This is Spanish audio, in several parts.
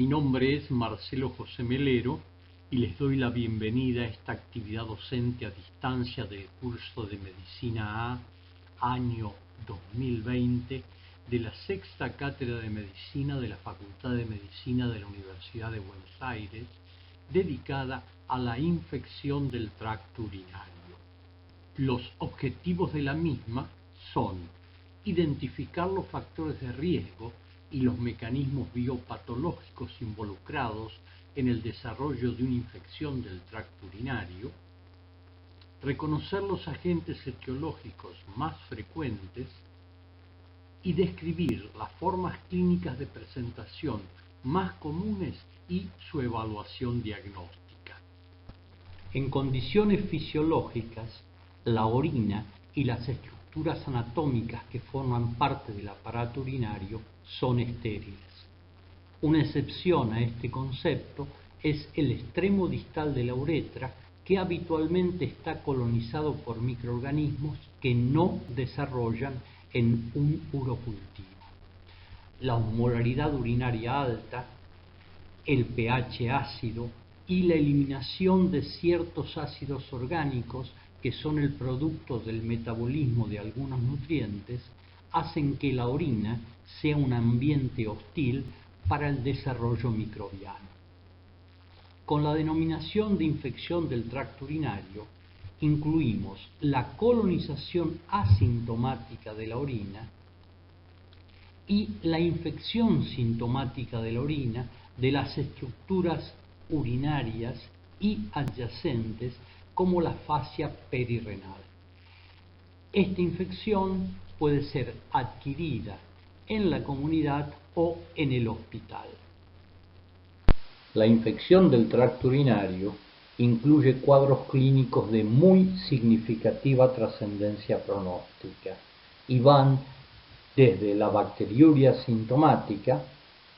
Mi nombre es Marcelo José Melero y les doy la bienvenida a esta actividad docente a distancia del curso de Medicina A, año 2020, de la Sexta Cátedra de Medicina de la Facultad de Medicina de la Universidad de Buenos Aires, dedicada a la infección del tracto urinario. Los objetivos de la misma son identificar los factores de riesgo y los mecanismos biopatológicos involucrados en el desarrollo de una infección del tracto urinario, reconocer los agentes etiológicos más frecuentes y describir las formas clínicas de presentación más comunes y su evaluación diagnóstica. En condiciones fisiológicas, la orina y las estructuras anatómicas que forman parte del aparato urinario son estériles. Una excepción a este concepto es el extremo distal de la uretra, que habitualmente está colonizado por microorganismos que no desarrollan en un urocultivo. La osmolaridad urinaria alta, el pH ácido y la eliminación de ciertos ácidos orgánicos que son el producto del metabolismo de algunos nutrientes hacen que la orina sea un ambiente hostil para el desarrollo microbiano. Con la denominación de infección del tracto urinario incluimos la colonización asintomática de la orina y la infección sintomática de la orina de las estructuras urinarias y adyacentes como la fascia perirenal. Esta infección puede ser adquirida en la comunidad o en el hospital. La infección del tracto urinario incluye cuadros clínicos de muy significativa trascendencia pronóstica y van desde la bacteriuria sintomática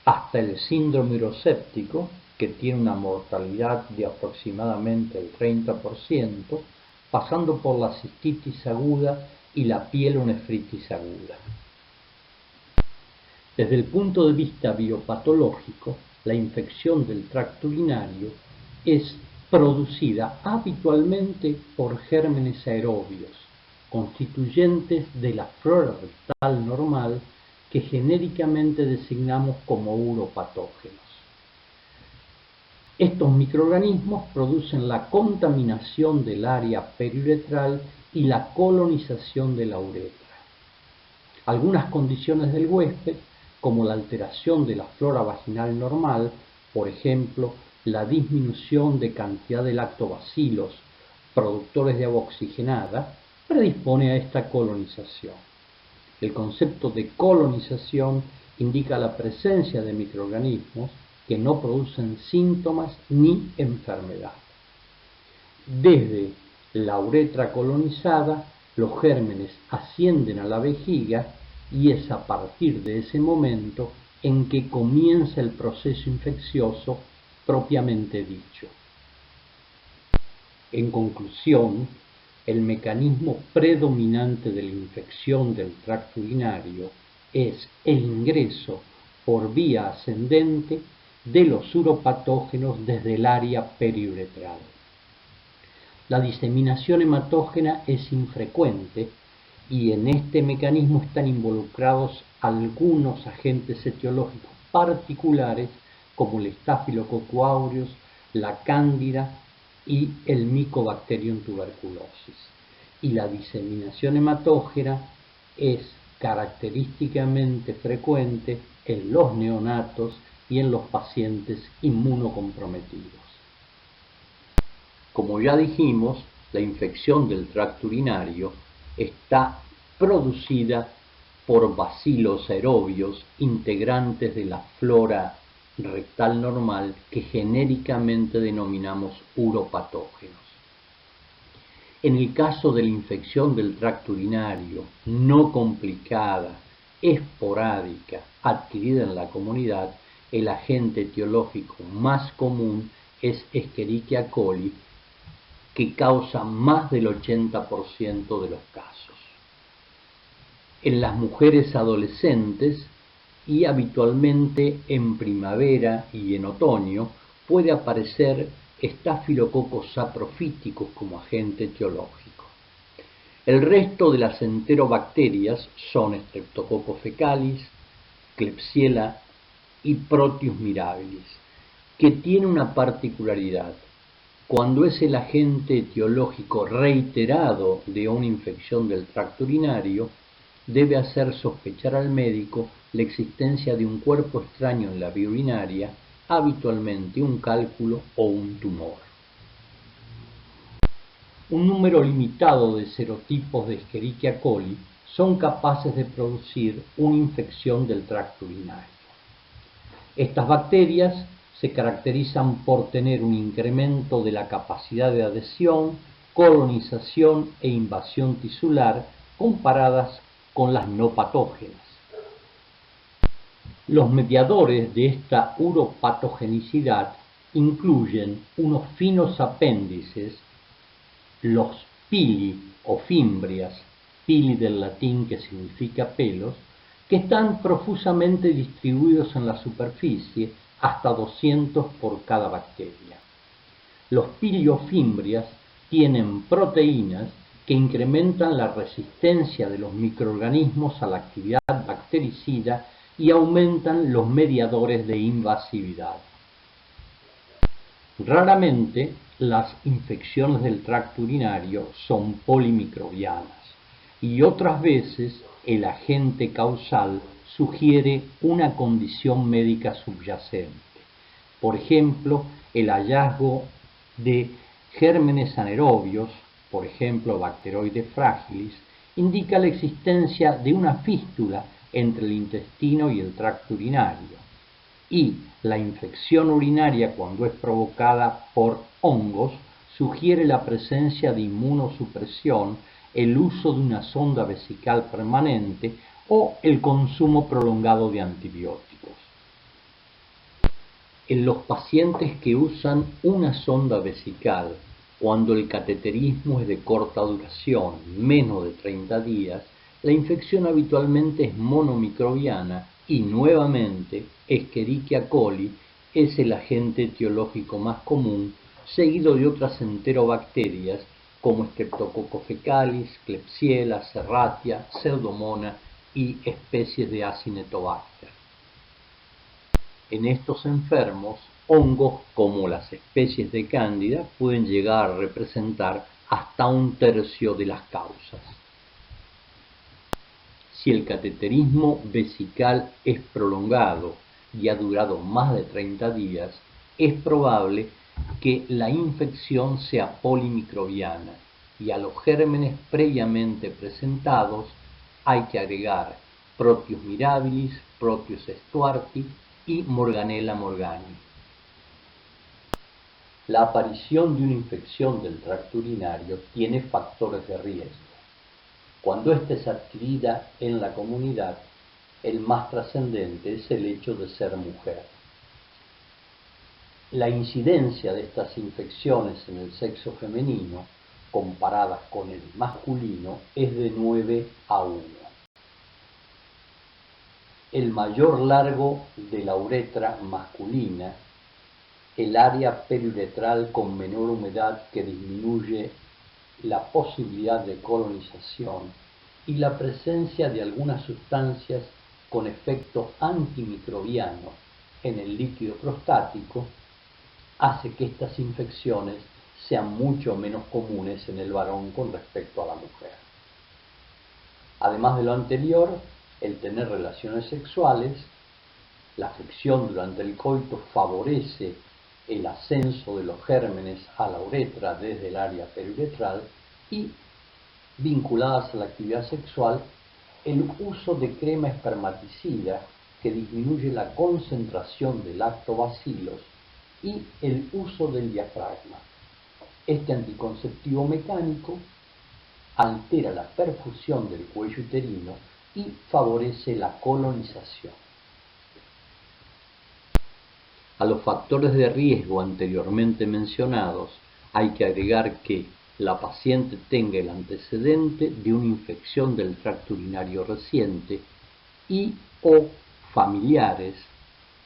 hasta el síndrome uroséptico, que tiene una mortalidad de aproximadamente el 30%, pasando por la cistitis aguda y la pielonefritis aguda. Desde el punto de vista biopatológico, la infección del tracto urinario es producida habitualmente por gérmenes aerobios, constituyentes de la flora rectal normal, que genéricamente designamos como uropatógenos. Estos microorganismos producen la contaminación del área periuretral y la colonización de la uretra. Algunas condiciones del huésped, como la alteración de la flora vaginal normal, por ejemplo, la disminución de cantidad de lactobacilos, productores de agua oxigenada, predispone a esta colonización. El concepto de colonización indica la presencia de microorganismos que no producen síntomas ni enfermedad. Desde la uretra colonizada, los gérmenes ascienden a la vejiga y es a partir de ese momento en que comienza el proceso infeccioso propiamente dicho. En conclusión, el mecanismo predominante de la infección del tracto urinario es el ingreso por vía ascendente de los uropatógenos desde el área periuretral. La diseminación hematógena es infrecuente y en este mecanismo están involucrados algunos agentes etiológicos particulares como el Staphylococcus aureus, la cándida y el Mycobacterium tuberculosis. Y la diseminación hematógena es característicamente frecuente en los neonatos y en los pacientes inmunocomprometidos. Como ya dijimos, la infección del tracto urinario está producida por bacilos aerobios integrantes de la flora rectal normal, que genéricamente denominamos uropatógenos. En el caso de la infección del tracto urinario no complicada, esporádica, adquirida en la comunidad, el agente etiológico más común es Escherichia coli, que causa más del 80% de los casos. En las mujeres adolescentes y habitualmente en primavera y en otoño puede aparecer estafilococos saprofíticos como agente etiológico. El resto de las enterobacterias son Streptococcus fecalis, Klebsiella y Proteus mirabilis, que tiene una particularidad. Cuando es el agente etiológico reiterado de una infección del tracto urinario, debe hacer sospechar al médico la existencia de un cuerpo extraño en la vía urinaria, habitualmente un cálculo o un tumor. Un número limitado de serotipos de Escherichia coli son capaces de producir una infección del tracto urinario. Estas bacterias se caracterizan por tener un incremento de la capacidad de adhesión, colonización e invasión tisular comparadas con las no patógenas. Los mediadores de esta uropatogenicidad incluyen unos finos apéndices, los pili o fimbrias, pili del latín que significa pelos, que están profusamente distribuidos en la superficie, hasta 200 por cada bacteria. Los piliofimbrias tienen proteínas que incrementan la resistencia de los microorganismos a la actividad bactericida y aumentan los mediadores de invasividad. Raramente las infecciones del tracto urinario son polimicrobianas y otras veces el agente causal sugiere una condición médica subyacente. Por ejemplo, el hallazgo de gérmenes anaerobios, por ejemplo Bacteroides fragilis, indica la existencia de una fístula entre el intestino y el tracto urinario. Y la infección urinaria, cuando es provocada por hongos, sugiere la presencia de inmunosupresión, el uso de una sonda vesical permanente o el consumo prolongado de antibióticos. En los pacientes que usan una sonda vesical, cuando el cateterismo es de corta duración, menos de 30 días, la infección habitualmente es monomicrobiana y nuevamente Escherichia coli es el agente etiológico más común, seguido de otras enterobacterias como Streptococcus fecalis, Klebsiella, Serratia, Pseudomonas y especies de Acinetobacter. En estos enfermos, hongos como las especies de Cándida pueden llegar a representar hasta 1/3 de las causas. Si el cateterismo vesical es prolongado y ha durado más de 30 días, es probable que la infección sea polimicrobiana y a los gérmenes previamente presentados hay que agregar Proteus mirabilis, Proteus stuarti y Morganella morgani. La aparición de una infección del tracto urinario tiene factores de riesgo. Cuando ésta es adquirida en la comunidad, el más trascendente es el hecho de ser mujer. La incidencia de estas infecciones en el sexo femenino, comparadas con el masculino, es de 9 a 1. El mayor largo de la uretra masculina, el área periuretral con menor humedad que disminuye la posibilidad de colonización y la presencia de algunas sustancias con efecto antimicrobiano en el líquido prostático hace que estas infecciones sean mucho menos comunes en el varón con respecto a la mujer. Además de lo anterior, el tener relaciones sexuales, la fricción durante el coito favorece el ascenso de los gérmenes a la uretra desde el área periuretral y, vinculadas a la actividad sexual, el uso de crema espermaticida que disminuye la concentración de lactobacilos y el uso del diafragma. Este anticonceptivo mecánico altera la perfusión del cuello uterino y favorece la colonización. A los factores de riesgo anteriormente mencionados hay que agregar que la paciente tenga el antecedente de una infección del tracto urinario reciente y o familiares,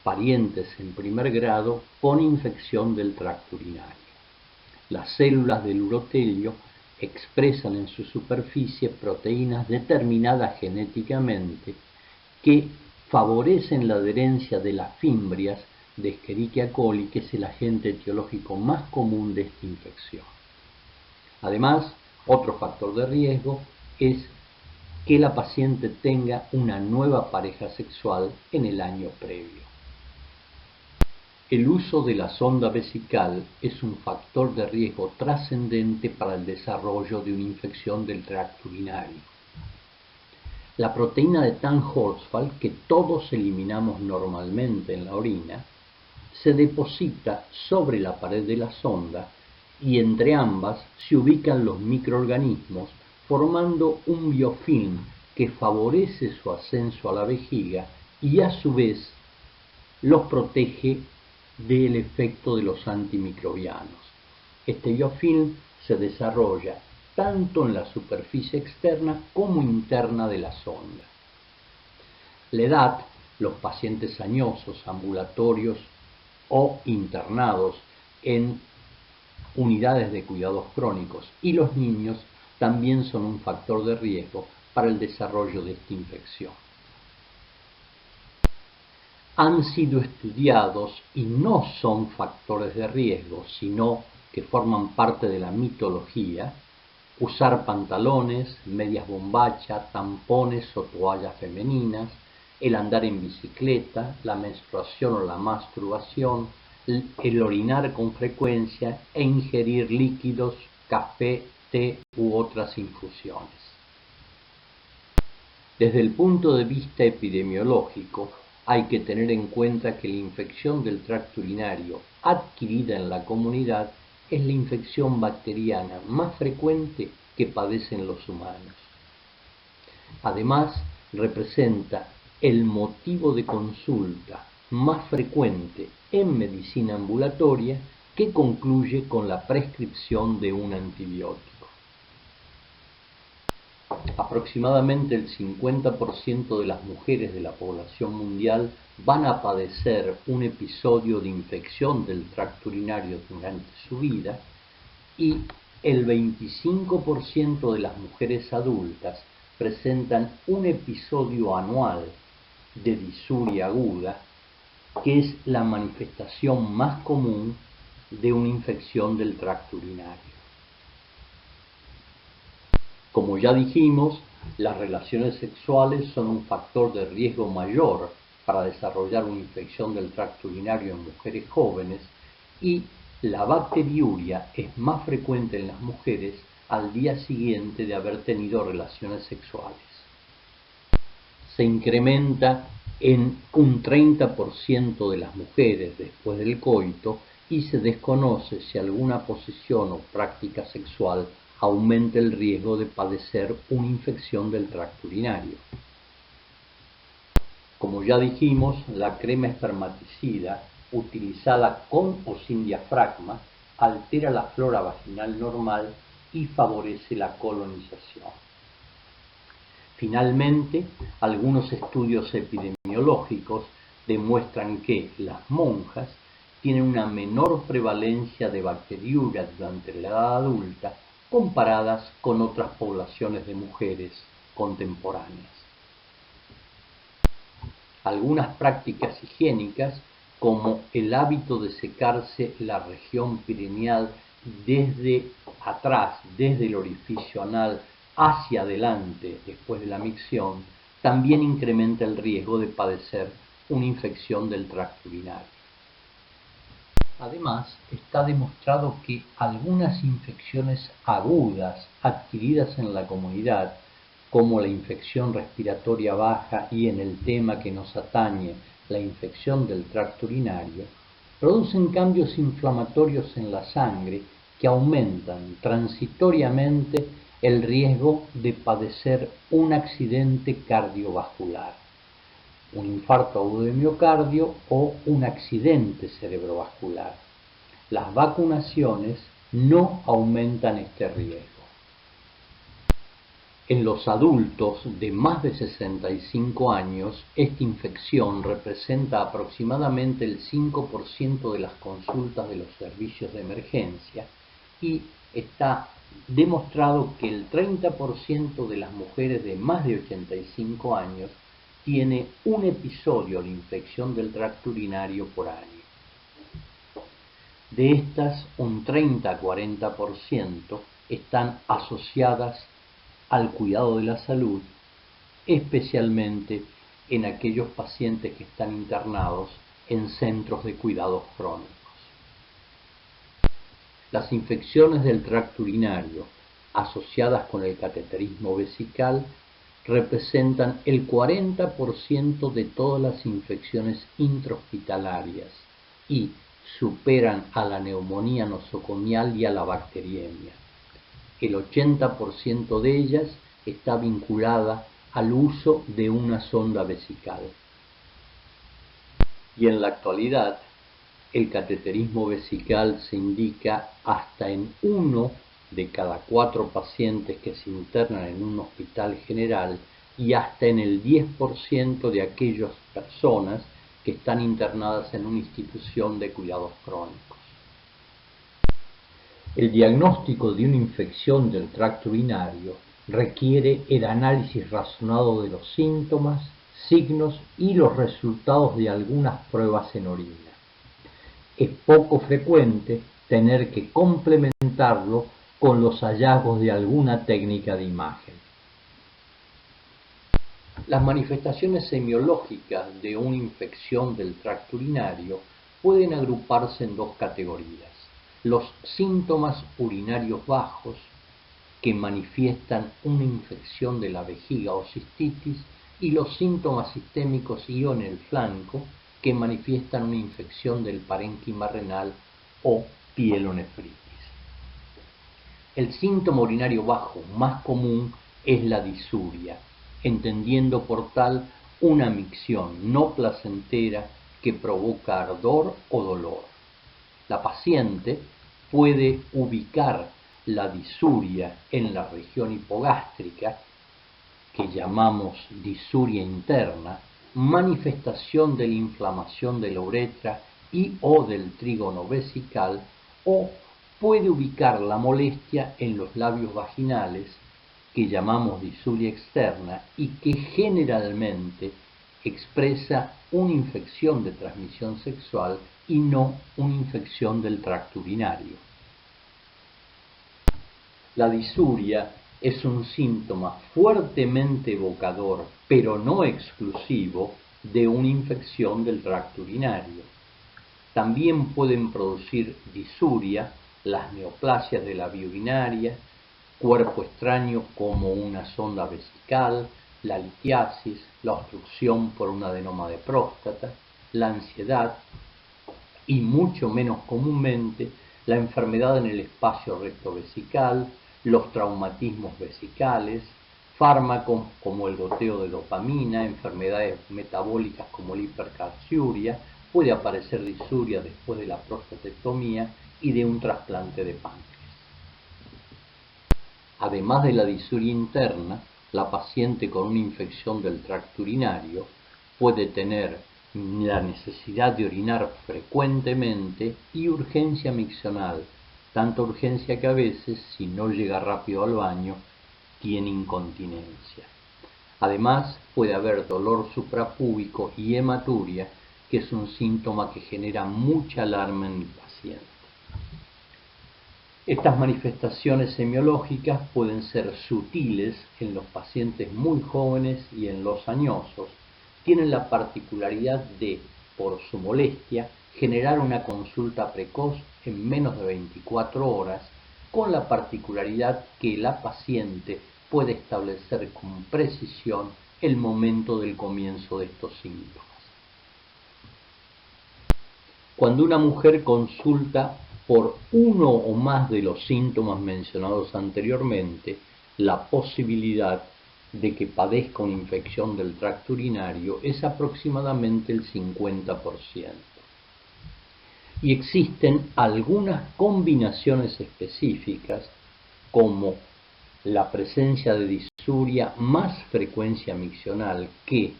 parientes en primer grado, con infección del tracto urinario. Las células del urotelio expresan en su superficie proteínas determinadas genéticamente que favorecen la adherencia de las fimbrias de Escherichia coli, que es el agente etiológico más común de esta infección. Además, otro factor de riesgo es que la paciente tenga una nueva pareja sexual en el año previo. El uso de la sonda vesical es un factor de riesgo trascendente para el desarrollo de una infección del tracto urinario. La proteína de Tan-Horsfall, que todos eliminamos normalmente en la orina, se deposita sobre la pared de la sonda y entre ambas se ubican los microorganismos formando un biofilm que favorece su ascenso a la vejiga y a su vez los protege del efecto de los antimicrobianos. Este biofilm se desarrolla tanto en la superficie externa como interna de la sonda. La edad, los pacientes añosos, ambulatorios o internados en unidades de cuidados crónicos y los niños también son un factor de riesgo para el desarrollo de esta infección. Han sido estudiados y no son factores de riesgo, sino que forman parte de la mitología: usar pantalones, medias bombacha, tampones o toallas femeninas, el andar en bicicleta, la menstruación o la masturbación, el orinar con frecuencia e ingerir líquidos, café, té u otras infusiones. Desde el punto de vista epidemiológico, hay que tener en cuenta que la infección del tracto urinario adquirida en la comunidad es la infección bacteriana más frecuente que padecen los humanos. Además, representa el motivo de consulta más frecuente en medicina ambulatoria, que concluye con la prescripción de un antibiótico. Aproximadamente el 50% de las mujeres de la población mundial van a padecer un episodio de infección del tracto urinario durante su vida, y el 25% de las mujeres adultas presentan un episodio anual de disuria aguda, que es la manifestación más común de una infección del tracto urinario. Como ya dijimos, las relaciones sexuales son un factor de riesgo mayor para desarrollar una infección del tracto urinario en mujeres jóvenes, y la bacteriuria es más frecuente en las mujeres al día siguiente de haber tenido relaciones sexuales. Se incrementa en un 30% de las mujeres después del coito, y se desconoce si alguna posición o práctica sexual aumenta el riesgo de padecer una infección del tracto urinario. Como ya dijimos, la crema espermaticida, utilizada con o sin diafragma, altera la flora vaginal normal y favorece la colonización. Finalmente, algunos estudios epidemiológicos demuestran que las monjas tienen una menor prevalencia de bacteriuria durante la edad adulta comparadas con otras poblaciones de mujeres contemporáneas. Algunas prácticas higiénicas, como el hábito de secarse la región perineal desde atrás, desde el orificio anal hacia adelante después de la micción, también incrementa el riesgo de padecer una infección del tracto urinario. Además, está demostrado que algunas infecciones agudas adquiridas en la comunidad, como la infección respiratoria baja y, en el tema que nos atañe, la infección del tracto urinario, producen cambios inflamatorios en la sangre que aumentan transitoriamente el riesgo de padecer un accidente cardiovascular, un infarto agudo de miocardio o un accidente cerebrovascular. Las vacunaciones no aumentan este riesgo. En los adultos de más de 65 años, esta infección representa aproximadamente el 5% de las consultas de los servicios de emergencia y está demostrado que el 30% de las mujeres de más de 85 años tiene un episodio de infección del tracto urinario por año. De estas, un 30-40% están asociadas al cuidado de la salud, especialmente en aquellos pacientes que están internados en centros de cuidados crónicos. Las infecciones del tracto urinario asociadas con el cateterismo vesical representan el 40% de todas las infecciones intrahospitalarias y superan a la neumonía nosocomial y a la bacteriemia. El 80% de ellas está vinculada al uso de una sonda vesical. Y en la actualidad, el cateterismo vesical se indica hasta en 1 de cada 4 pacientes que se internan en un hospital general y hasta en el 10% de aquellas personas que están internadas en una institución de cuidados crónicos. El diagnóstico de una infección del tracto urinario requiere el análisis razonado de los síntomas, signos y los resultados de algunas pruebas en orina. Es poco frecuente tener que complementarlo con los hallazgos de alguna técnica de imagen. Las manifestaciones semiológicas de una infección del tracto urinario pueden agruparse en 2 categorías. Los síntomas urinarios bajos, que manifiestan una infección de la vejiga o cistitis, y los síntomas sistémicos y en el flanco, que manifiestan una infección del parénquima renal o pielonefritis. El síntoma urinario bajo más común es la disuria, entendiendo por tal una micción no placentera que provoca ardor o dolor. La paciente puede ubicar la disuria en la región hipogástrica, que llamamos disuria interna, manifestación de la inflamación de la uretra y o del trígono vesical, o puede ubicar la molestia en los labios vaginales, que llamamos disuria externa y que generalmente expresa una infección de transmisión sexual y no una infección del tracto urinario. La disuria es un síntoma fuertemente evocador, pero no exclusivo, de una infección del tracto urinario. También pueden producir disuria las neoplasias de la vía urinaria, cuerpo extraño como una sonda vesical, la litiasis, la obstrucción por un adenoma de próstata, la ansiedad y, mucho menos comúnmente, la enfermedad en el espacio rectovesical, los traumatismos vesicales, fármacos como el goteo de dopamina, enfermedades metabólicas como la hipercalciuria, puede aparecer disuria después de la prostatectomía y de un trasplante de páncreas. Además de la disuria interna, la paciente con una infección del tracto urinario puede tener la necesidad de orinar frecuentemente y urgencia miccional, tanta urgencia que a veces, si no llega rápido al baño, tiene incontinencia. Además, puede haber dolor suprapúbico y hematuria, que es un síntoma que genera mucha alarma en el paciente. Estas manifestaciones semiológicas pueden ser sutiles en los pacientes muy jóvenes y en los añosos. Tienen la particularidad de, por su molestia, generar una consulta precoz en menos de 24 horas, con la particularidad que la paciente puede establecer con precisión el momento del comienzo de estos síntomas. Cuando una mujer consulta por uno o más de los síntomas mencionados anteriormente, la posibilidad de que padezca una infección del tracto urinario es aproximadamente el 50%. Y existen algunas combinaciones específicas, como la presencia de disuria más frecuencia miccional que,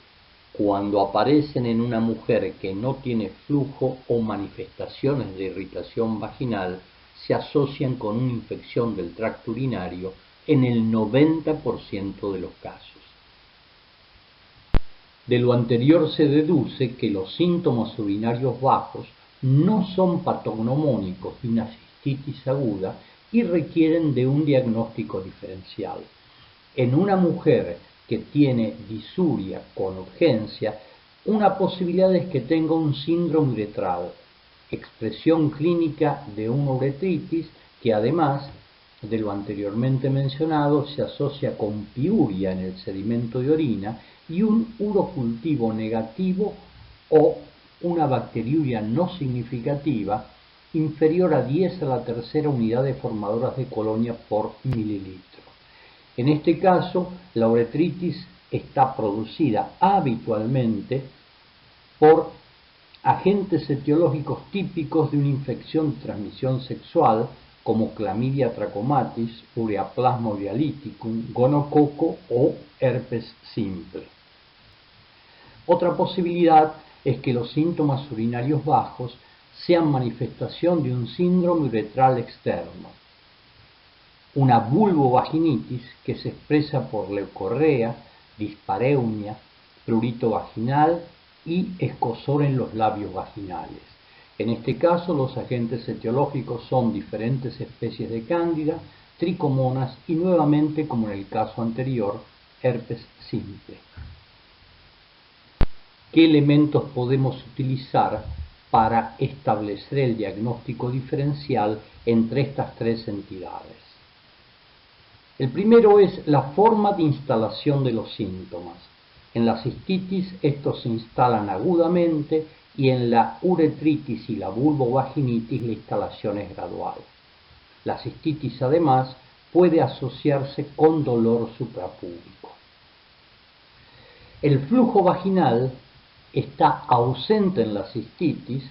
cuando aparecen en una mujer que no tiene flujo o manifestaciones de irritación vaginal, se asocian con una infección del tracto urinario en el 90% de los casos. De lo anterior se deduce que los síntomas urinarios bajos no son patognomónicos de una cistitis aguda y requieren de un diagnóstico diferencial. En una mujer que tiene disuria con urgencia, una posibilidad es que tenga un síndrome uretral, expresión clínica de una uretritis que, además de lo anteriormente mencionado, se asocia con piuria en el sedimento de orina y un urocultivo negativo o una bacteriuria no significativa inferior a 10 a la tercera unidad de formadoras de colonia por mililitro. En este caso, la uretritis está producida habitualmente por agentes etiológicos típicos de una infección de transmisión sexual como Clamidia trachomatis, Ureaplasma urealyticum, gonococo o herpes simple. Otra posibilidad es que los síntomas urinarios bajos sean manifestación de un síndrome uretral externo, una vulvovaginitis que se expresa por leucorrea, dispareunia, prurito vaginal y escozor en los labios vaginales. En este caso, los agentes etiológicos son diferentes especies de cándida, tricomonas y nuevamente, como en el caso anterior, herpes simple. ¿Qué elementos podemos utilizar para establecer el diagnóstico diferencial entre estas tres entidades? El primero es la forma de instalación de los síntomas. En la cistitis estos se instalan agudamente y en la uretritis y la vulvovaginitis la instalación es gradual. La cistitis además puede asociarse con dolor suprapúbico. El flujo vaginal está ausente en la cistitis,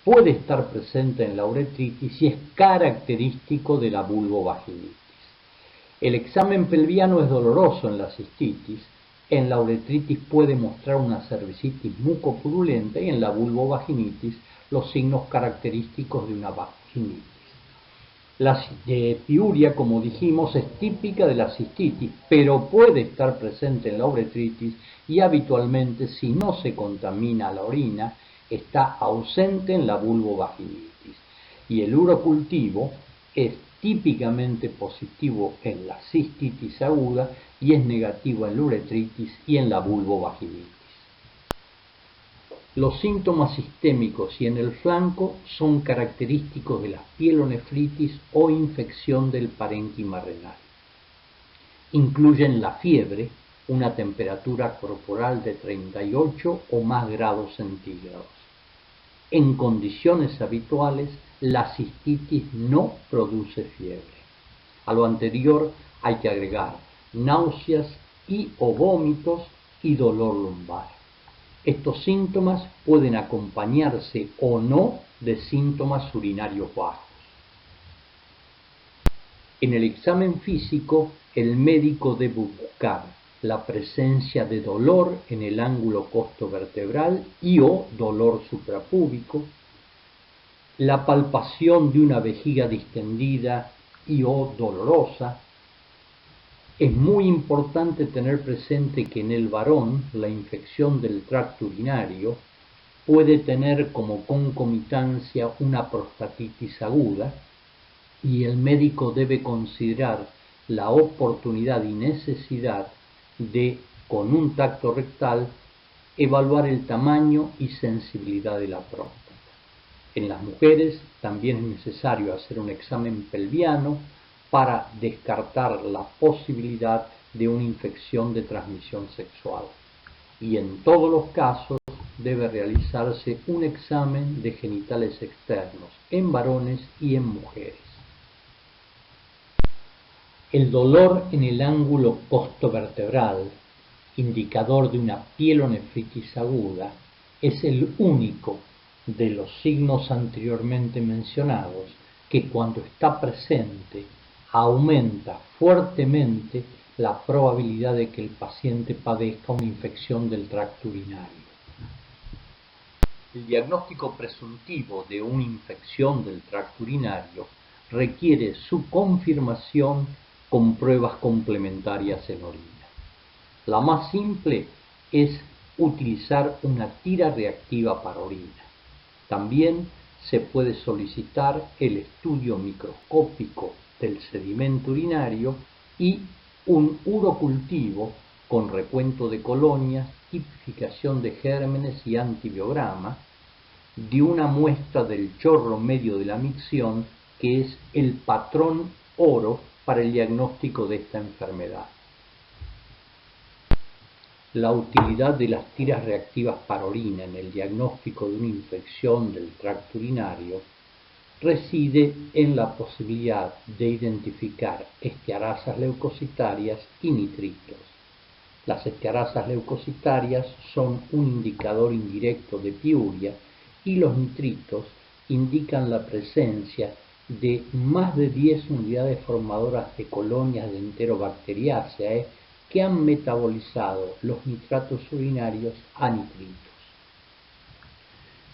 puede estar presente en la uretritis y es característico de la vulvovaginitis. El examen pelviano es doloroso en la cistitis, en la uretritis puede mostrar una cervicitis mucopurulenta y en la vulvovaginitis los signos característicos de una vaginitis. La piuria, como dijimos, es típica de la cistitis, pero puede estar presente en la uretritis y habitualmente, si no se contamina la orina, está ausente en la vulvovaginitis. Y el urocultivo es típicamente positivo en la cistitis aguda y es negativo en la uretritis y en la vulvovaginitis. Los síntomas sistémicos y en el flanco son característicos de la pielonefritis o infección del parénquima renal. Incluyen la fiebre, una temperatura corporal de 38 o más grados centígrados. En condiciones habituales, la cistitis no produce fiebre. A lo anterior hay que agregar náuseas y o vómitos y dolor lumbar. Estos síntomas pueden acompañarse o no de síntomas urinarios bajos. En el examen físico, el médico debe buscar la presencia de dolor en el ángulo costovertebral y o dolor suprapúbico, la palpación de una vejiga distendida y o dolorosa. Es muy importante tener presente que en el varón la infección del tracto urinario puede tener como concomitancia una prostatitis aguda y el médico debe considerar la oportunidad y necesidad de, con un tacto rectal, evaluar el tamaño y sensibilidad de la próstata. En las mujeres también es necesario hacer un examen pelviano para descartar la posibilidad de una infección de transmisión sexual. Y en todos los casos debe realizarse un examen de genitales externos en varones y en mujeres. El dolor en el ángulo costovertebral, indicador de una pielonefritis aguda, es el único de los signos anteriormente mencionados que cuando está presente aumenta fuertemente la probabilidad de que el paciente padezca una infección del tracto urinario. El diagnóstico presuntivo de una infección del tracto urinario requiere su confirmación con pruebas complementarias en orina. La más simple es utilizar una tira reactiva para orina. También se puede solicitar el estudio microscópico del sedimento urinario y un urocultivo con recuento de colonias, tipificación de gérmenes y antibiograma de una muestra del chorro medio de la micción, que es el patrón oro para el diagnóstico de esta enfermedad. La utilidad de las tiras reactivas para orina en el diagnóstico de una infección del tracto urinario reside en la posibilidad de identificar estearasas leucocitarias y nitritos. Las estearasas leucocitarias son un indicador indirecto de piuria y los nitritos indican la presencia de más de 10 unidades formadoras de colonias de Enterobacteriaceae que han metabolizado los nitratos urinarios a nitritos.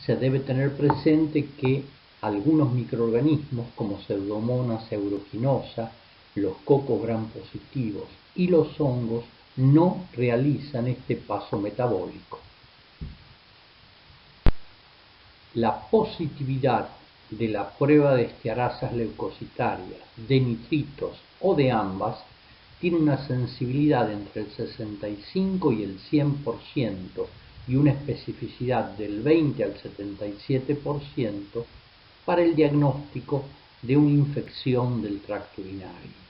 Se debe tener presente que algunos microorganismos como Pseudomonas aeruginosa, los cocos gram positivos y los hongos no realizan este paso metabólico. La positividad de la prueba de estearasas leucocitarias, de nitritos o de ambas tiene una sensibilidad entre el 65 y el 100% y una especificidad del 20 al 77% para el diagnóstico de una infección del tracto urinario.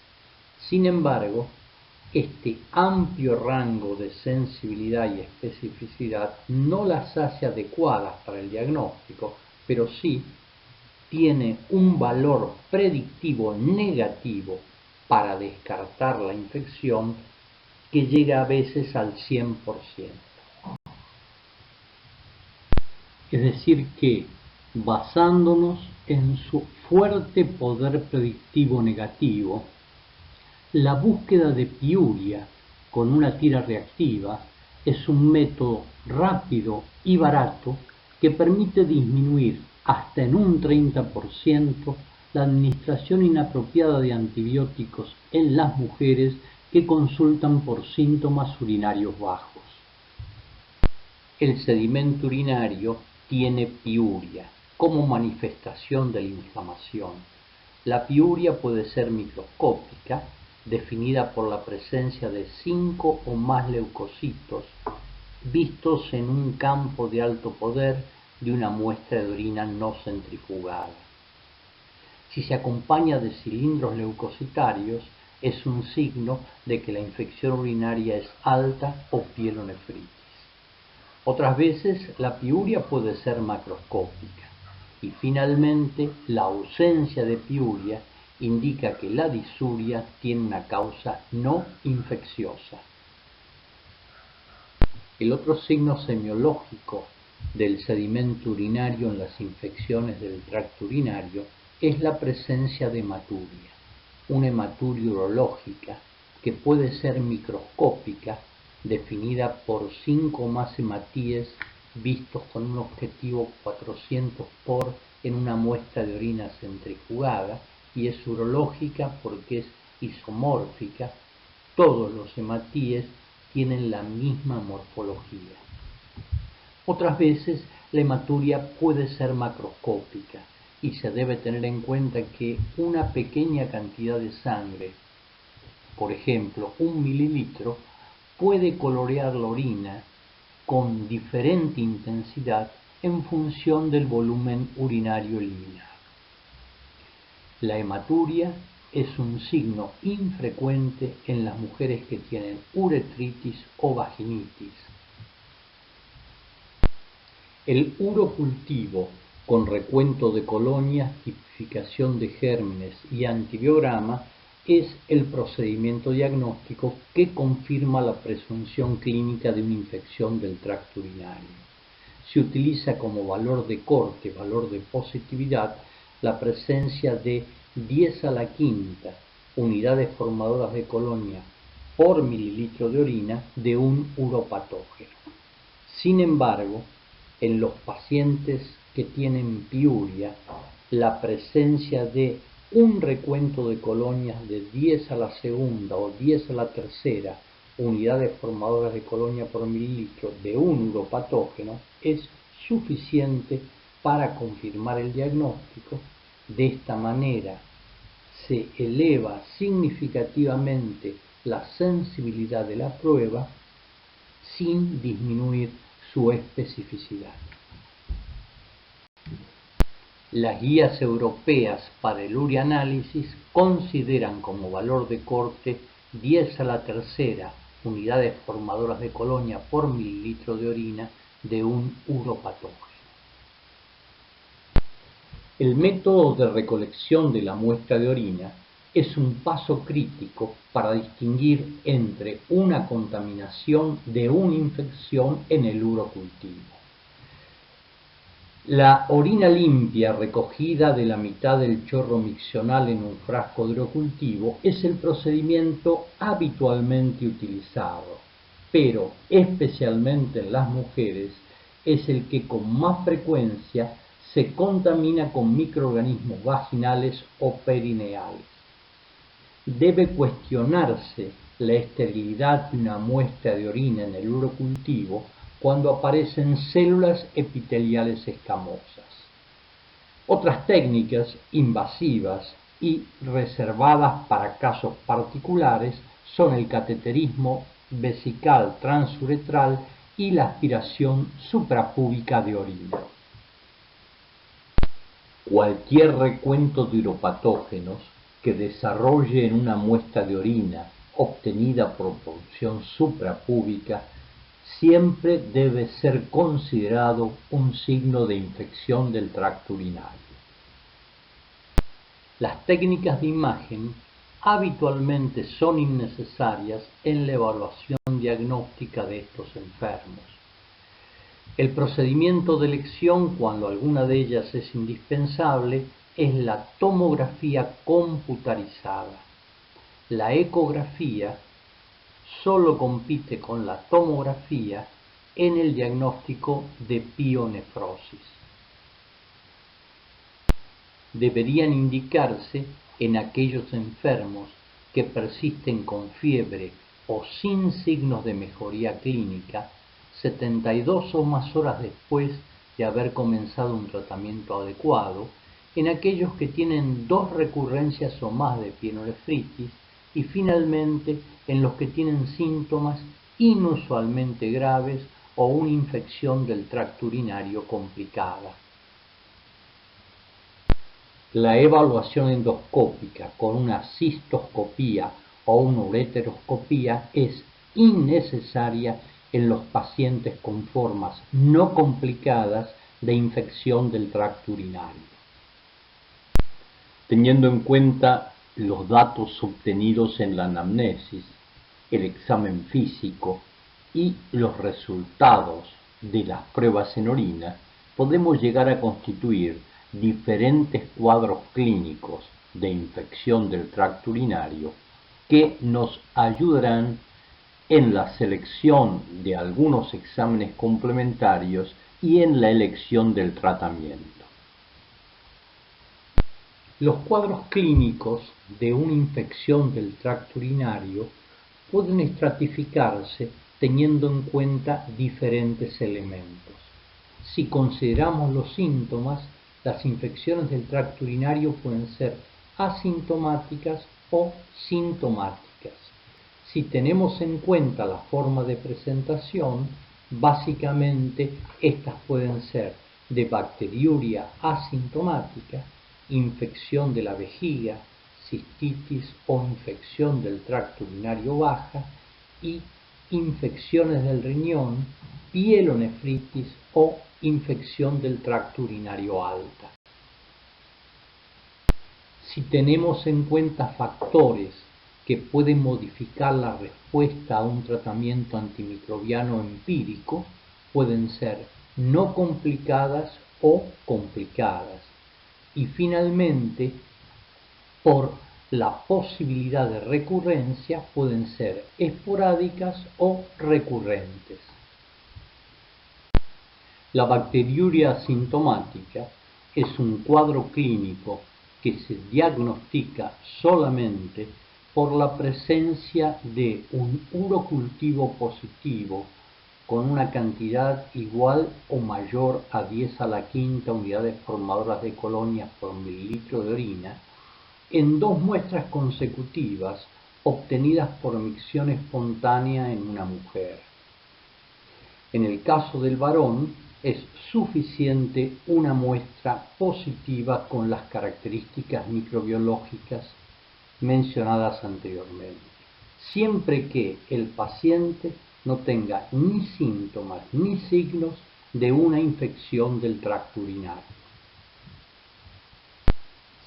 Sin embargo, este amplio rango de sensibilidad y especificidad no las hace adecuadas para el diagnóstico, pero sí tiene un valor predictivo negativo para descartar la infección que llega a veces al 100%. Es decir que, basándonos en su fuerte poder predictivo negativo, la búsqueda de piuria con una tira reactiva es un método rápido y barato que permite disminuir hasta en un 30% la administración inapropiada de antibióticos en las mujeres que consultan por síntomas urinarios bajos. El sedimento urinario tiene piuria como manifestación de la inflamación. La piuria puede ser microscópica, definida por la presencia de 5 o más leucocitos vistos en un campo de alto poder de una muestra de orina no centrifugada. Si se acompaña de cilindros leucocitarios, es un signo de que la infección urinaria es alta o pielonefritis. Otras veces la piuria puede ser macroscópica. Y finalmente, la ausencia de piuria indica que la disuria tiene una causa no infecciosa. El otro signo semiológico del sedimento urinario en las infecciones del tracto urinario es la presencia de hematuria, una hematuria urológica que puede ser microscópica, definida por 5 o más hematíes vistos con un objetivo 400 por en una muestra de orina centrifugada, y es urológica porque es isomórfica. Todos los hematíes tienen la misma morfología. Otras veces la hematuria puede ser macroscópica y se debe tener en cuenta que una pequeña cantidad de sangre, por ejemplo 1 mililitro, puede colorear la orina con diferente intensidad en función del volumen urinario eliminado. La hematuria es un signo infrecuente en las mujeres que tienen uretritis o vaginitis. El urocultivo con recuento de colonias, tipificación de gérmenes y antibiograma es el procedimiento diagnóstico que confirma la presunción clínica de una infección del tracto urinario. Se utiliza como valor de corte, valor de positividad, la presencia de 10 a la quinta unidades formadoras de colonia por mililitro de orina de un uropatógeno. Sin embargo, en los pacientes que tienen piuria, la presencia de un recuento de colonias de 10 a la segunda o 10 a la tercera unidades formadoras de colonia por mililitro de un uropatógeno es suficiente para confirmar el diagnóstico. De esta manera se eleva significativamente la sensibilidad de la prueba sin disminuir su especificidad. Las guías europeas para el ureanálisis consideran como valor de corte 10 a la tercera unidades formadoras de colonia por mililitro de orina de un uropatógeno. El método de recolección de la muestra de orina es un paso crítico para distinguir entre una contaminación de una infección en el urocultivo. La orina limpia recogida de la mitad del chorro miccional en un frasco de urocultivo es el procedimiento habitualmente utilizado, pero especialmente en las mujeres es el que con más frecuencia se contamina con microorganismos vaginales o perineales. Debe cuestionarse la esterilidad de una muestra de orina en el urocultivo cuando aparecen células epiteliales escamosas. Otras técnicas invasivas y reservadas para casos particulares son el cateterismo vesical transuretral y la aspiración suprapúbica de orina. Cualquier recuento de uropatógenos que desarrolle en una muestra de orina obtenida por punción suprapúbica siempre debe ser considerado un signo de infección del tracto urinario. Las técnicas de imagen habitualmente son innecesarias en la evaluación diagnóstica de estos enfermos. El procedimiento de elección, cuando alguna de ellas es indispensable, es la tomografía computarizada. La ecografía solo compite con la tomografía en el diagnóstico de pionefrosis. Deberían indicarse en aquellos enfermos que persisten con fiebre o sin signos de mejoría clínica 72 o más horas después de haber comenzado un tratamiento adecuado, en aquellos que tienen 2 recurrencias o más de pielonefritis y finalmente en los que tienen síntomas inusualmente graves o una infección del tracto urinario complicada. La evaluación endoscópica con una cistoscopía o una ureteroscopía es innecesaria en los pacientes con formas no complicadas de infección del tracto urinario. Teniendo en cuenta los datos obtenidos en la anamnesis, el examen físico y los resultados de las pruebas en orina, podemos llegar a constituir diferentes cuadros clínicos de infección del tracto urinario que nos ayudarán en la selección de algunos exámenes complementarios y en la elección del tratamiento. Los cuadros clínicos de una infección del tracto urinario pueden estratificarse teniendo en cuenta diferentes elementos. Si consideramos los síntomas, las infecciones del tracto urinario pueden ser asintomáticas o sintomáticas. Si tenemos en cuenta la forma de presentación, básicamente estas pueden ser de bacteriuria asintomática, infección de la vejiga, cistitis o infección del tracto urinario baja y infecciones del riñón, pielonefritis o infección del tracto urinario alta. Si tenemos en cuenta factores que pueden modificar la respuesta a un tratamiento antimicrobiano empírico, pueden ser no complicadas o complicadas. Y finalmente, por La posibilidad de recurrencia pueden ser esporádicas o recurrentes. La bacteriuria asintomática es un cuadro clínico que se diagnostica solamente por la presencia de un urocultivo positivo con una cantidad igual o mayor a 10 a la quinta unidades formadoras de colonias por mililitro de orina en 2 muestras consecutivas obtenidas por micción espontánea en una mujer. En el caso del varón, es suficiente una muestra positiva con las características microbiológicas mencionadas anteriormente, siempre que el paciente no tenga ni síntomas ni signos de una infección del tracto urinario.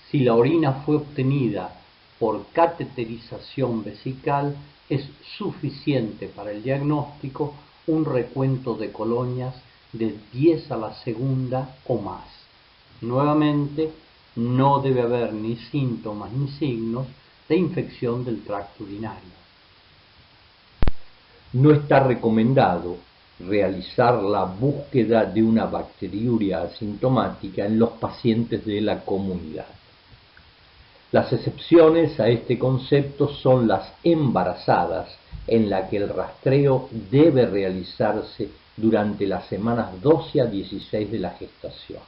Si la orina fue obtenida por cateterización vesical, es suficiente para el diagnóstico un recuento de colonias de 10 a la segunda o más. Nuevamente, no debe haber ni síntomas ni signos de infección del tracto urinario. No está recomendado realizar la búsqueda de una bacteriuria asintomática en los pacientes de la comunidad. Las excepciones a este concepto son las embarazadas, en la que el rastreo debe realizarse durante las semanas 12 a 16 de la gestación.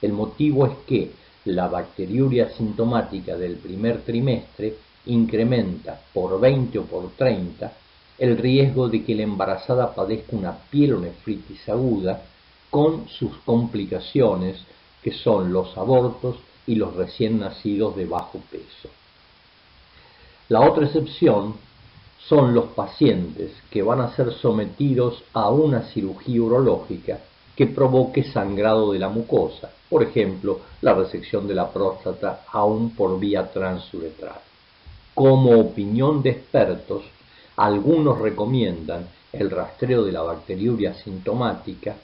El motivo es que la bacteriuria asintomática del primer trimestre incrementa por 20 o por 30 el riesgo de que la embarazada padezca una pielonefritis aguda con sus complicaciones, que son los abortos y los recién nacidos de bajo peso. La otra excepción son los pacientes que van a ser sometidos a una cirugía urológica que provoque sangrado de la mucosa, por ejemplo, la resección de la próstata aún por vía transuretral. Como opinión de expertos, algunos recomiendan el rastreo de la bacteriuria asintomática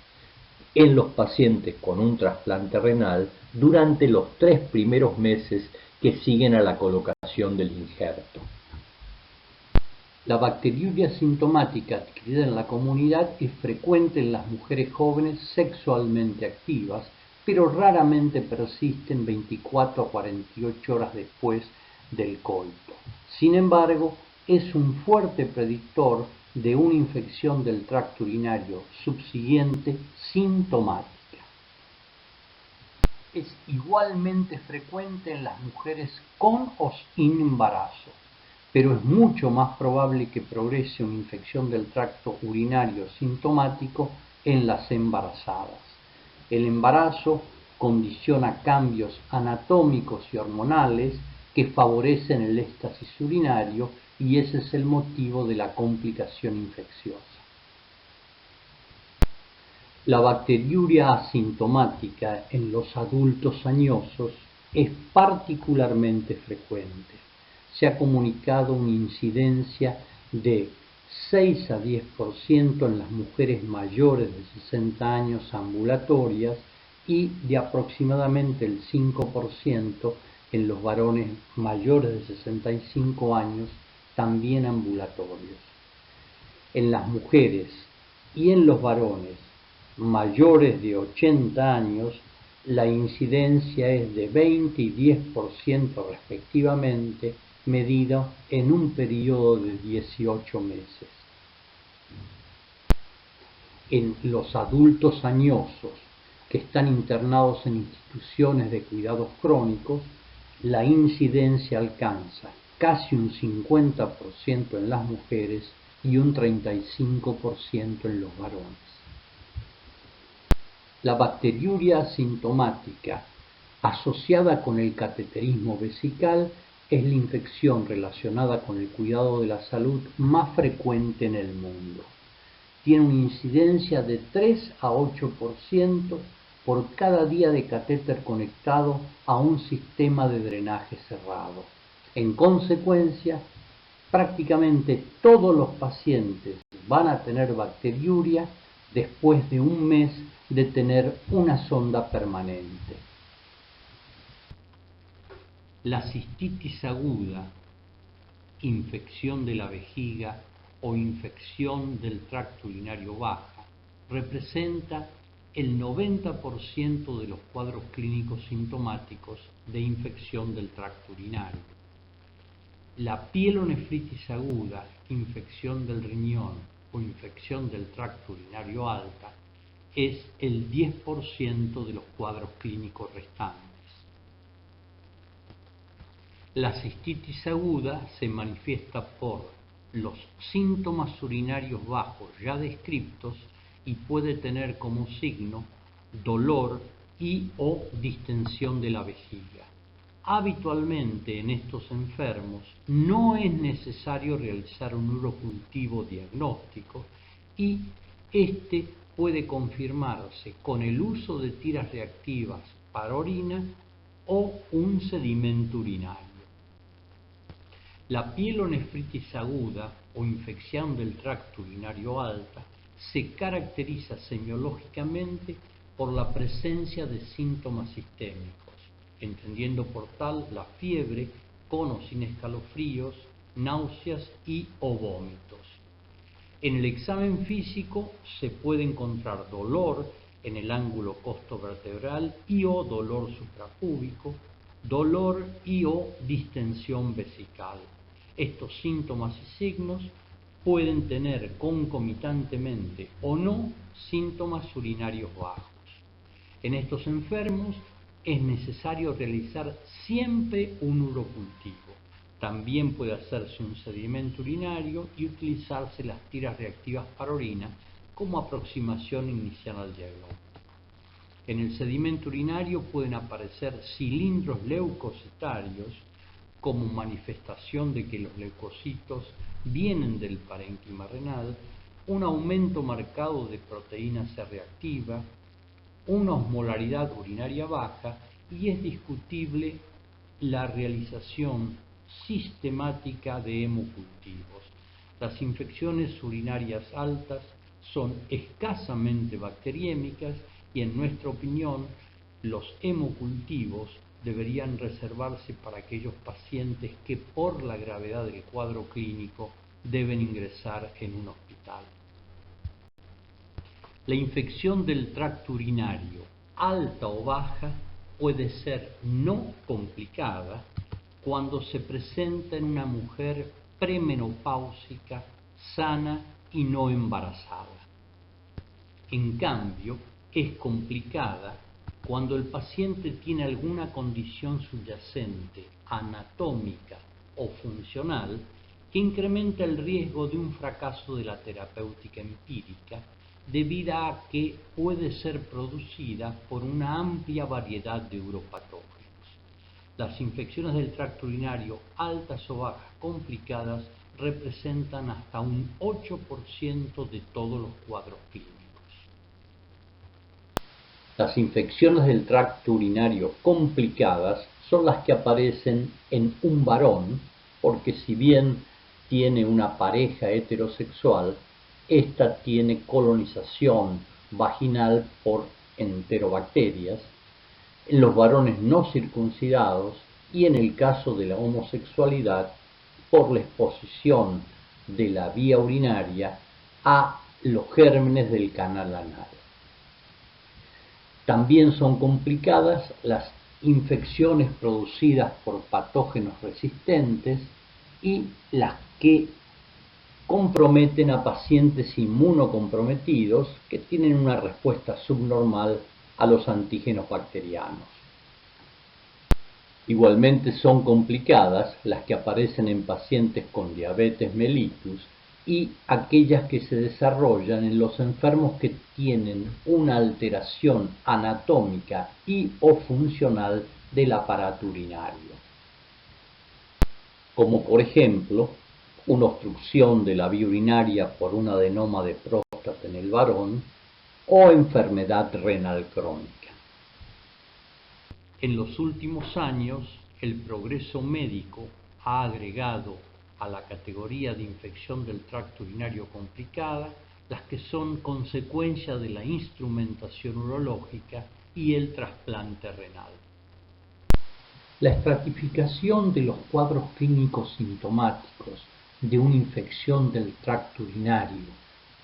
en los pacientes con un trasplante renal durante los 3 primeros meses que siguen a la colocación del injerto. La bacteriuria asintomática adquirida en la comunidad es frecuente en las mujeres jóvenes sexualmente activas, pero raramente persiste en 24 a 48 horas después del coito. Sin embargo, es un fuerte predictor de una infección del tracto urinario subsiguiente sintomática. Es igualmente frecuente en las mujeres con o sin embarazo, pero es mucho más probable que progrese una infección del tracto urinario sintomático en las embarazadas. El embarazo condiciona cambios anatómicos y hormonales que favorecen el éxtasis urinario y ese es el motivo de la complicación infecciosa. La bacteriuria asintomática en los adultos añosos es particularmente frecuente. Se ha comunicado una incidencia de 6 a 10% en las mujeres mayores de 60 años ambulatorias y de aproximadamente el 5% en los varones mayores de 65 años también ambulatorios. En las mujeres y en los varones mayores de 80 años, la incidencia es de 20 y 10% respectivamente, medido en un periodo de 18 meses. En los adultos añosos que están internados en instituciones de cuidados crónicos, la incidencia alcanza casi un 50% en las mujeres y un 35% en los varones. La bacteriuria asintomática asociada con el cateterismo vesical es la infección relacionada con el cuidado de la salud más frecuente en el mundo. Tiene una incidencia de 3 a 8% por cada día de catéter conectado a un sistema de drenaje cerrado. En consecuencia, prácticamente todos los pacientes van a tener bacteriuria después de un mes de tener una sonda permanente. La cistitis aguda, infección de la vejiga o infección del tracto urinario baja, representa el 90% de los cuadros clínicos sintomáticos de infección del tracto urinario. La pielonefritis aguda, infección del riñón o infección del tracto urinario alta, es el 10% de los cuadros clínicos restantes. La cistitis aguda se manifiesta por los síntomas urinarios bajos ya descritos y puede tener como signo dolor y o distensión de la vejiga. Habitualmente en estos enfermos no es necesario realizar un urocultivo diagnóstico y este puede confirmarse con el uso de tiras reactivas para orina o un sedimento urinario. La pielonefritis aguda o infección del tracto urinario alta se caracteriza semiológicamente por la presencia de síntomas sistémicos, entendiendo por tal la fiebre con o sin escalofríos, náuseas y o vómitos. En el examen físico se puede encontrar dolor en el ángulo costovertebral y o dolor suprapúbico, dolor y o distensión vesical. Estos síntomas y signos pueden tener concomitantemente o no síntomas urinarios bajos. En estos enfermos es necesario realizar siempre un urocultivo. También puede hacerse un sedimento urinario y utilizarse las tiras reactivas para orina como aproximación inicial al diagnóstico. En el sedimento urinario pueden aparecer cilindros leucocitarios como manifestación de que los leucocitos vienen del parénquima renal, un aumento marcado de proteína C reactiva, una osmolaridad urinaria baja y es discutible la realización sistemática de hemocultivos. Las infecciones urinarias altas son escasamente bacteriémicas y en nuestra opinión los hemocultivos deberían reservarse para aquellos pacientes que por la gravedad del cuadro clínico deben ingresar en un hospital. La infección del tracto urinario, alta o baja, puede ser no complicada cuando se presenta en una mujer premenopáusica, sana y no embarazada. En cambio, es complicada cuando el paciente tiene alguna condición subyacente, anatómica o funcional, que incrementa el riesgo de un fracaso de la terapéutica empírica, debido a que puede ser producida por una amplia variedad de uropatógenos. Las infecciones del tracto urinario, altas o bajas complicadas, representan hasta un 8% de todos los cuadros clínicos. Las infecciones del tracto urinario complicadas son las que aparecen en un varón, porque si bien tiene una pareja heterosexual, esta tiene colonización vaginal por enterobacterias, en los varones no circuncidados y en el caso de la homosexualidad por la exposición de la vía urinaria a los gérmenes del canal anal. También son complicadas las infecciones producidas por patógenos resistentes y las que comprometen a pacientes inmunocomprometidos que tienen una respuesta subnormal a los antígenos bacterianos. Igualmente son complicadas las que aparecen en pacientes con diabetes mellitus y aquellas que se desarrollan en los enfermos que tienen una alteración anatómica y o funcional del aparato urinario, como por ejemplo una obstrucción de la vía urinaria por un adenoma de próstata en el varón o enfermedad renal crónica. En los últimos años, el progreso médico ha agregado a la categoría de infección del tracto urinario complicada las que son consecuencia de la instrumentación urológica y el trasplante renal. La estratificación de los cuadros clínicos sintomáticos de una infección del tracto urinario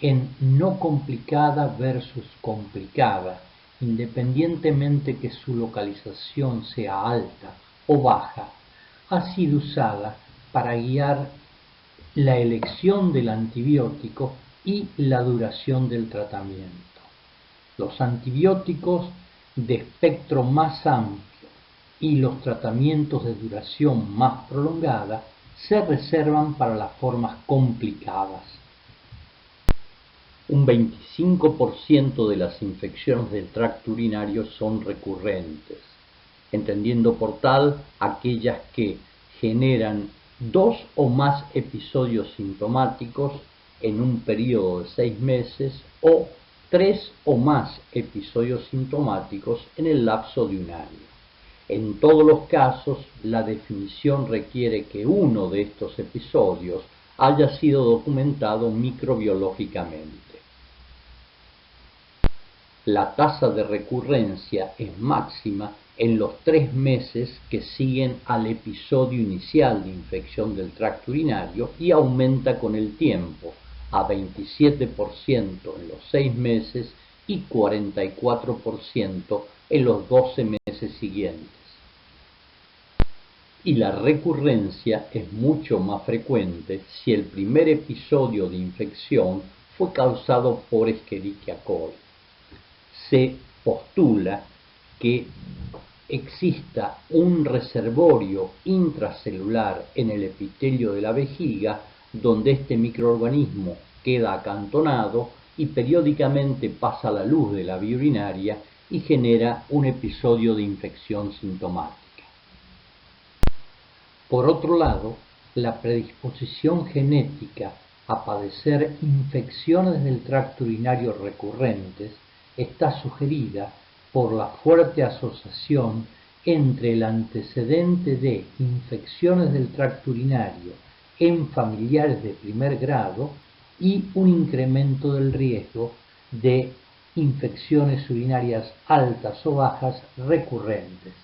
en no complicada versus complicada, independientemente que su localización sea alta o baja, ha sido usada para guiar la elección del antibiótico y la duración del tratamiento. Los antibióticos de espectro más amplio y los tratamientos de duración más prolongada se reservan para las formas complicadas. Un 25% de las infecciones del tracto urinario son recurrentes, entendiendo por tal aquellas que generan 2 o más episodios sintomáticos en un periodo de 6 meses o 3 o más episodios sintomáticos en el lapso de un año. En todos los casos, la definición requiere que uno de estos episodios haya sido documentado microbiológicamente. La tasa de recurrencia es máxima en los 3 meses que siguen al episodio inicial de infección del tracto urinario y aumenta con el tiempo a 27% en los 6 meses y 44% en los 12 meses siguientes. Y la recurrencia es mucho más frecuente si el primer episodio de infección fue causado por Escherichia coli. Se postula que exista un reservorio intracelular en el epitelio de la vejiga donde este microorganismo queda acantonado y periódicamente pasa la luz de la vía urinaria y genera un episodio de infección sintomática. Por otro lado, la predisposición genética a padecer infecciones del tracto urinario recurrentes está sugerida por la fuerte asociación entre el antecedente de infecciones del tracto urinario en familiares de primer grado y un incremento del riesgo de infecciones urinarias altas o bajas recurrentes.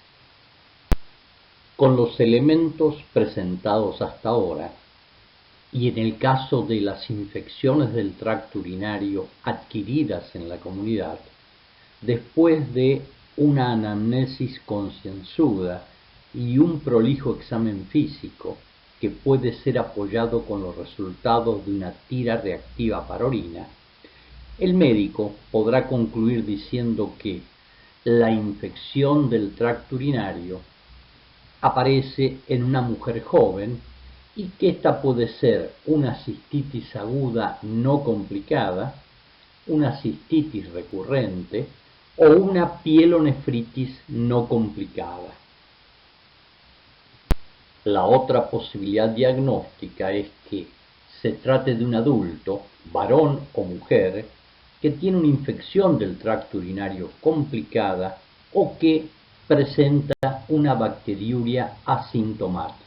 Con los elementos presentados hasta ahora, y en el caso de las infecciones del tracto urinario adquiridas en la comunidad, después de una anamnesis concienzuda y un prolijo examen físico que puede ser apoyado con los resultados de una tira reactiva para orina, el médico podrá concluir diciendo que la infección del tracto urinario aparece en una mujer joven y que esta puede ser una cistitis aguda no complicada, una cistitis recurrente o una pielonefritis no complicada. La otra posibilidad diagnóstica es que se trate de un adulto, varón o mujer, que tiene una infección del tracto urinario complicada o que presenta una bacteriuria asintomática.